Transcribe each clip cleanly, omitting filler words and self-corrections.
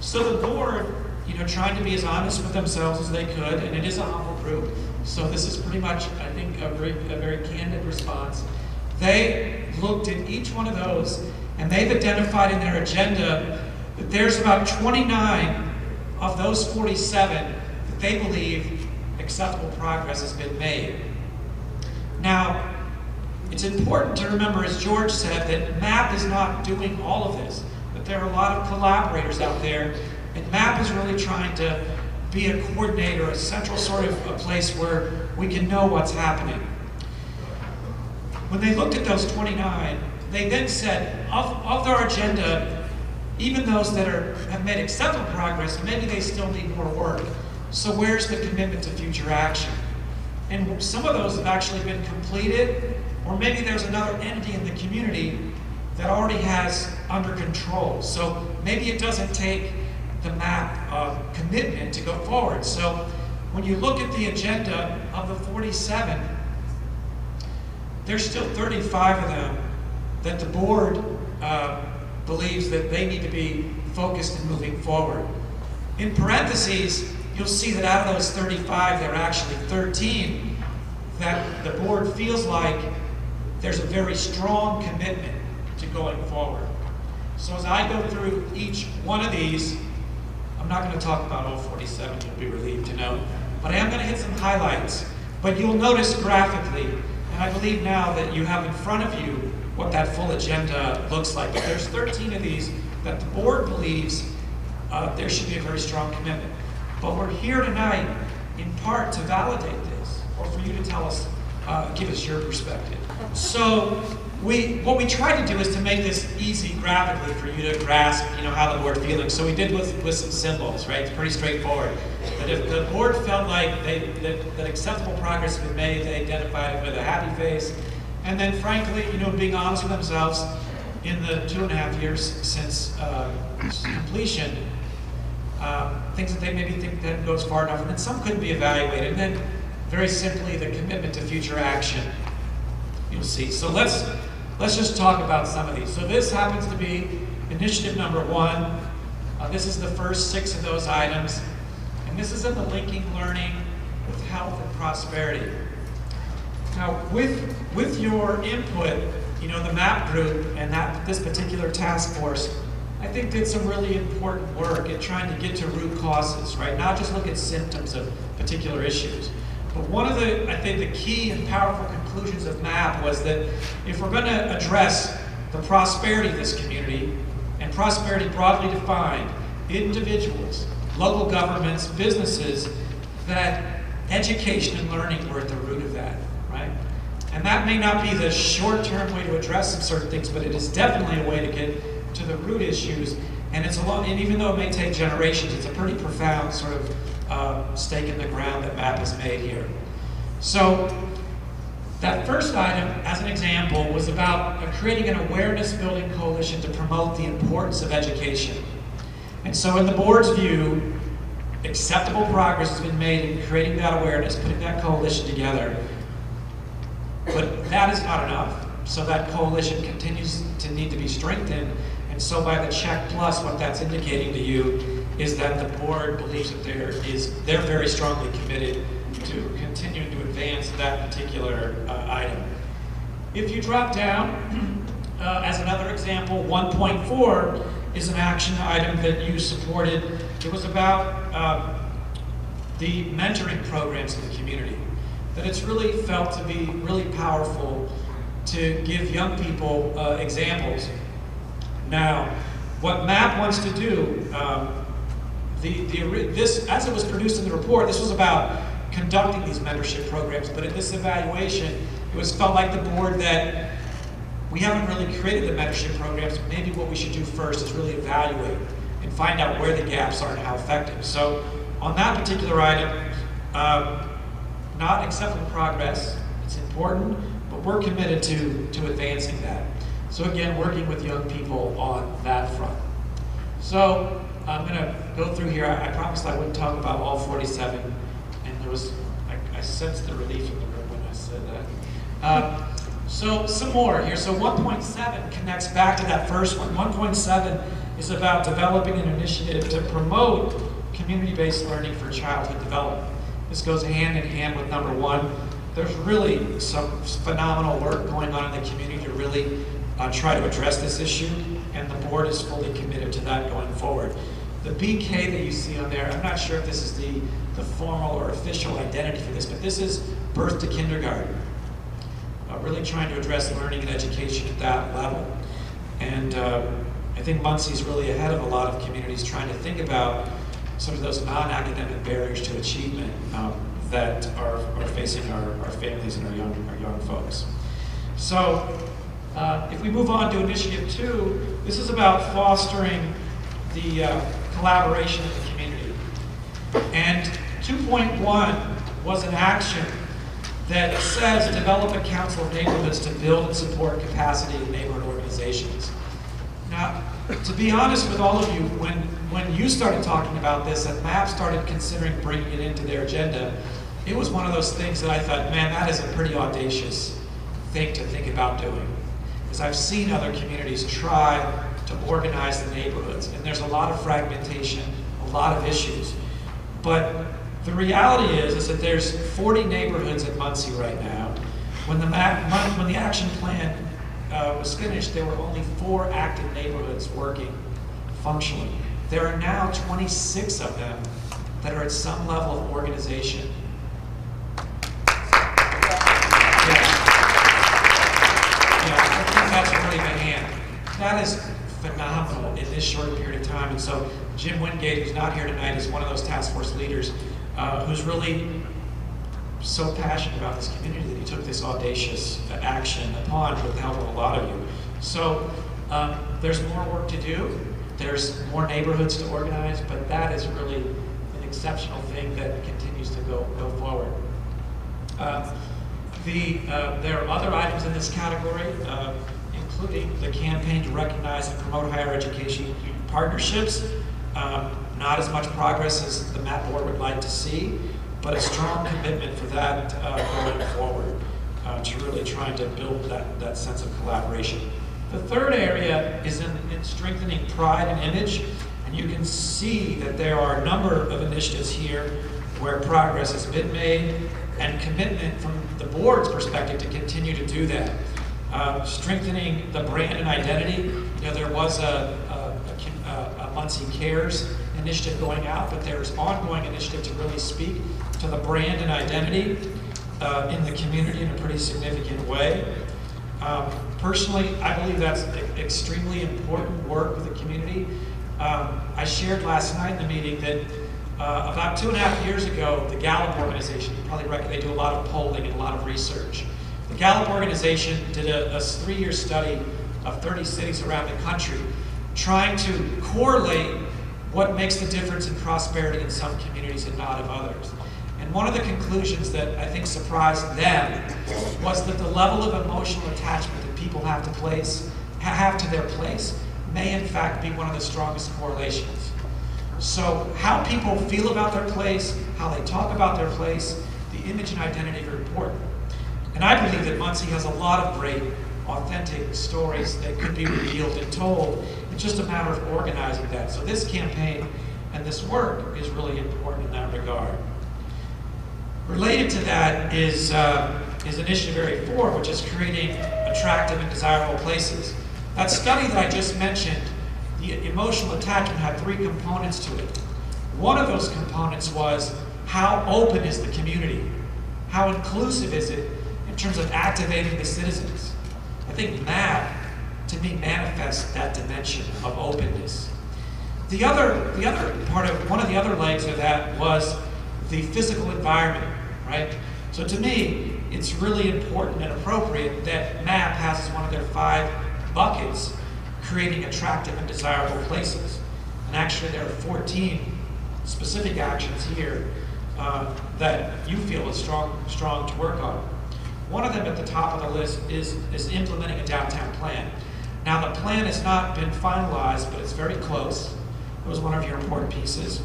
So the board, trying to be as honest with themselves as they could, and it is a humble group, so this is pretty much, I think, a very candid response. They looked at each one of those, and they've identified in their agenda that there's about 29 of those 47 that they believe acceptable progress has been made. Now, it's important to remember, as George said, that MAP is not doing all of this, but there are a lot of collaborators out there, and MAP is really trying to be a coordinator, a central sort of a place where we can know what's happening. When they looked at those 29, they then said, of our agenda, even those that have made acceptable progress, maybe they still need more work. So where's the commitment to future action? And some of those have actually been completed, or maybe there's another entity in the community that already has under control. So maybe it doesn't take the MAP commitment to go forward. So when you look at the agenda of the 47, there's still 35 of them that the board believes that they need to be focused and moving forward. In parentheses, you'll see that out of those 35, there are actually 13 that the board feels like there's a very strong commitment to going forward. So as I go through each one of these, I'm not going to talk about all 47, you'll be relieved to know, but I am going to hit some highlights. But you'll notice graphically, and I believe now that you have in front of you what that full agenda looks like. But there's 13 of these that the board believes there should be a very strong commitment. But we're here tonight in part to validate this, or for you to tell us, give us your perspective. So what we tried to do is to make this easy graphically for you to grasp, how the board feeling. So we did with some symbols, right? It's pretty straightforward. That if the board felt like that acceptable progress had been made, they identified it with a happy face. And then frankly, being honest with themselves, in the 2.5 years since completion, things that they maybe think that goes far enough, and then some couldn't be evaluated. And then very simply, the commitment to future action. You'll see. So let's just talk about some of these. So this happens to be initiative number 1. This is the first 6 of those items. And this is in the linking learning with health and prosperity. Now, with your input, the MAP group and this particular task force, I think did some really important work at trying to get to root causes, right? Not just look at symptoms of particular issues. But one of the key and powerful conclusions of MAP was that if we're going to address the prosperity of this community, and prosperity broadly defined, individuals, local governments, businesses, that education and learning were at the root of that, right? And that may not be the short-term way to address some certain things, but it is definitely a way to get to the root issues. And and even though it may take generations, it's a pretty profound sort of stake in the ground that MAP has made here. So that first item, as an example, was about creating an awareness-building coalition to promote the importance of education. And so in the board's view, acceptable progress has been made in creating that awareness, putting that coalition together. But that is not enough. So that coalition continues to need to be strengthened. And so by the check plus, what that's indicating to you is that the board believes that they're very strongly committed to continuing to advance that particular item. If you drop down, as another example, 1.4 is an action item that you supported. It was about the mentoring programs in the community. That it's really felt to be really powerful to give young people examples. Now, what MAP wants to do, this, as it was produced in the report, this was about conducting these mentorship programs, but in this evaluation, it was felt like the board that we haven't really created the mentorship programs. Maybe what we should do first is really evaluate and find out where the gaps are and how effective. So on that particular item, not acceptable progress, it's important, but we're committed to advancing that. So again, working with young people on that front. So I'm going to go through here. I promised I wouldn't talk about all 47, and there was, I sensed the relief in the room when I said that. So some more here. So 1.7 connects back to that first one. 1.7 is about developing an initiative to promote community-based learning for childhood development. This goes hand in hand with number 1. There's really some phenomenal work going on in the community to really try to address this issue, and the board is fully committed to that going forward. The BK that you see on there, I'm not sure if this is the formal or official identity for this, but this is birth to kindergarten. Really trying to address learning and education at that level. And I think Muncie's really ahead of a lot of communities trying to think about some of those non-academic barriers to achievement that are facing our families and our young folks. So if we move on to Initiative 2, this is about fostering the collaboration in the community. And 2.1 was an action that says develop a council of neighborhoods to build and support capacity in neighborhood organizations. Now, to be honest with all of you, when you started talking about this and MAP started considering bringing it into their agenda, it was one of those things that I thought, man, that is a pretty audacious thing to think about doing. Because I've seen other communities try to organize the neighborhoods, and there's a lot of fragmentation, a lot of issues. But the reality is that there's 40 neighborhoods in Muncie right now. When the action plan was finished, there were only 4 active neighborhoods working functionally. There are now 26 of them that are at some level of organization. I think that's really the hand. That is phenomenal in this short period of time. And so Jim Wingate, who's not here tonight, is one of those task force leaders who's really so passionate about this community that he took this audacious action upon with the help of a lot of you. So there's more work to do. There's more neighborhoods to organize, but that is really an exceptional thing that continues to go forward. There are other items in this category, including the campaign to recognize and promote higher education partnerships. Not as much progress as the MAP board would like to see, but a strong commitment for that going forward to really trying to build that sense of collaboration. The third area is in strengthening pride and image, and you can see that there are a number of initiatives here where progress has been made and commitment from the board's perspective to continue to do that. Strengthening the brand and identity. You know, there was a Muncie Cares initiative going out, but there's ongoing initiative to really speak to the brand and identity in the community in a pretty significant way. Personally, I believe that's extremely important work with the community. I shared last night in the meeting that about 2.5 years ago, the Gallup organization, you probably reckon they do a lot of polling and a lot of research. The Gallup organization did a 3-year study of 30 cities around the country, trying to correlate what makes the difference in prosperity in some communities and not of others. And one of the conclusions that I think surprised them was that the level of emotional attachment that people have to their place may in fact be one of the strongest correlations. So how people feel about their place, how they talk about their place, the image and identity are important. And I believe that Muncie has a lot of great, authentic stories that could be revealed and told. It's just a matter of organizing that. So this campaign and this work is really important in that regard. Related to that is Initiative Area 4, which is creating attractive and desirable places. That study that I just mentioned, the emotional attachment had 3 components to it. One of those components was how open is the community? How inclusive is it in terms of activating the citizens? I think MAP, to me, manifests that dimension of openness. The other part of, one of the other legs of that was the physical environment, right? So to me, it's really important and appropriate that MAP has as one of their 5 buckets creating attractive and desirable places. And actually there are 14 specific actions here that you feel is strong to work on. One of them at the top of the list is implementing a downtown plan. Now the plan has not been finalized, but it's very close. It was one of your important pieces.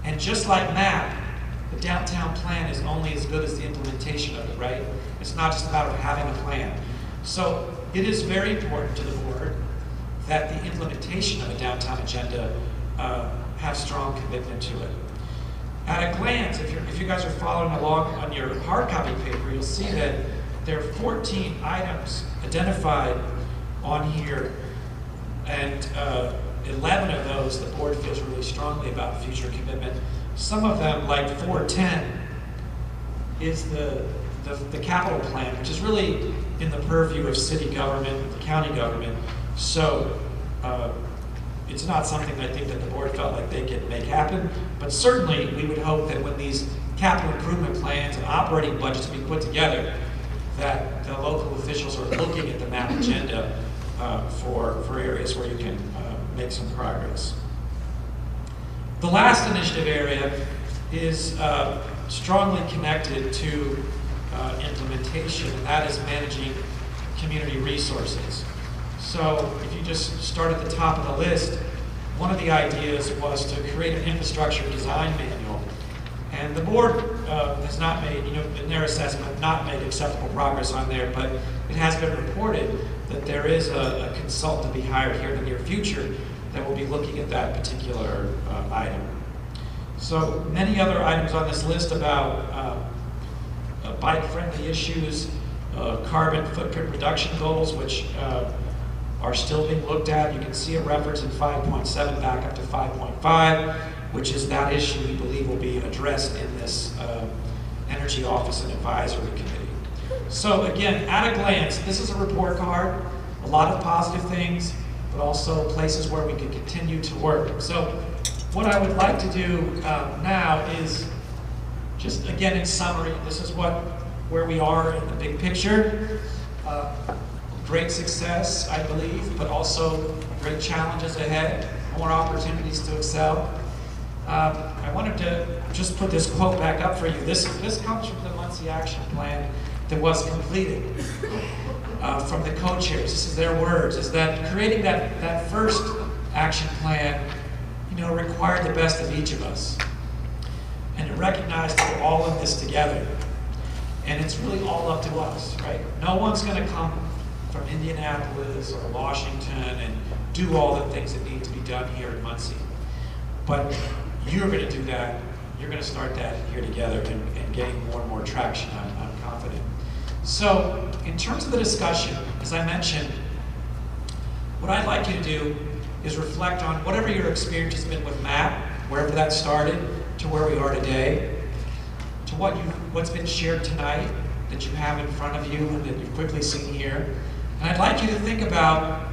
And just like MAP, the downtown plan is only as good as the implementation of it, right? It's not just about having a plan. So it is very important to the board that the implementation of a downtown agenda have strong commitment to it. At a glance, if you guys are following along on your hard copy paper, you'll see that there are 14 items identified on here, and 11 of those the board feels really strongly about future commitment. Some of them, like 410, is the capital plan, which is really in the purview of city government, the county government. So it's not something that I think that the board felt like they could make happen, but certainly we would hope that when these capital improvement plans and operating budgets be put together, that the local officials are looking at the MAP agenda for areas where you can make some progress. The last initiative area is strongly connected to implementation, and that is managing community resources. So if you just start at the top of the list, one of the ideas was to create an infrastructure design manual. And the board has not made, in their assessment, not made acceptable progress on there, but it has been reported that there is a consultant to be hired here in the near future that will be looking at that particular item. So many other items on this list about bike-friendly issues, carbon footprint reduction goals, which are still being looked at. You can see a reference in 5.7 back up to 5.5, which is that issue we believe will be addressed in this Energy Office and Advisory Committee. So again, at a glance, this is a report card, a lot of positive things, but also places where we can continue to work. So what I would like to do now is just, again, in summary, this is where we are in the big picture. Great success, I believe, but also great challenges ahead, more opportunities to excel. I wanted to just put this quote back up for you. This comes from the Muncie Action Plan that was completed from the co-chairs. This is their words, is that creating that first action plan, required the best of each of us. And it recognized that we're all in this together. And it's really all up to us, right? No one's going to come from Indianapolis or Washington and do all the things that need to be done here in Muncie. But you're going to do that. You're going to start that here together and gain more and more traction, I'm confident. So in terms of the discussion, as I mentioned, what I'd like you to do is reflect on whatever your experience has been with MAP, wherever that started, to where we are today, to what's been shared tonight that you have in front of you and that you've quickly seen here. And I'd like you to think about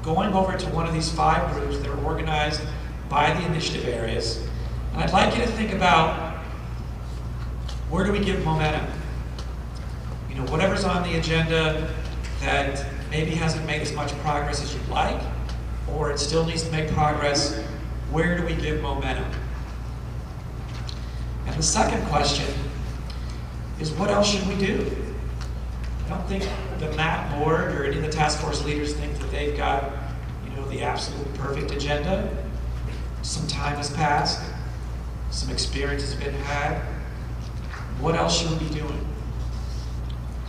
going over to one of these 5 groups that are organized by the initiative areas. And I'd like you to think about, where do we give momentum? Whatever's on the agenda that maybe hasn't made as much progress as you'd like, or it still needs to make progress, where do we give momentum? And the second question is, what else should we do? I don't think the MAP board or any of the task force leaders think that they've got, the absolute perfect agenda. Some time has passed. Some experience has been had. What else should we be doing?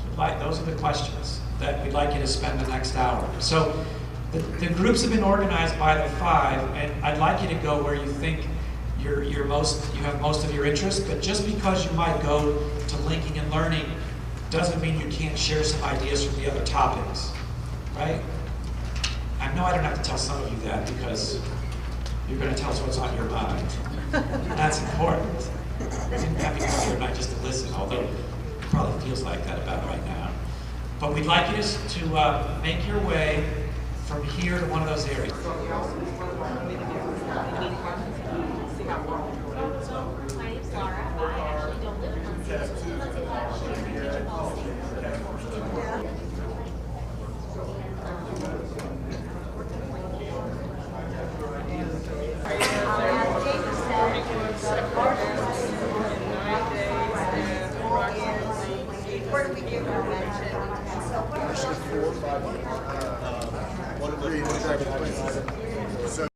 So those are the questions that we'd like you to spend the next hour. So the groups have been organized by the 5, and I'd like you to go where you think you have most of your interest, but just because you might go to linking and learning doesn't mean you can't share some ideas from the other topics, right? I know I don't have to tell some of you that because you're going to tell us what's on your mind. That's important. You didn't have to come here tonight just to listen, although it probably feels like that about right now. But we'd like you to make your way from here to one of those areas. My name's Laura. I actually don't live in Muncie. Where do we give our mention? Actually 4 or 5. One of the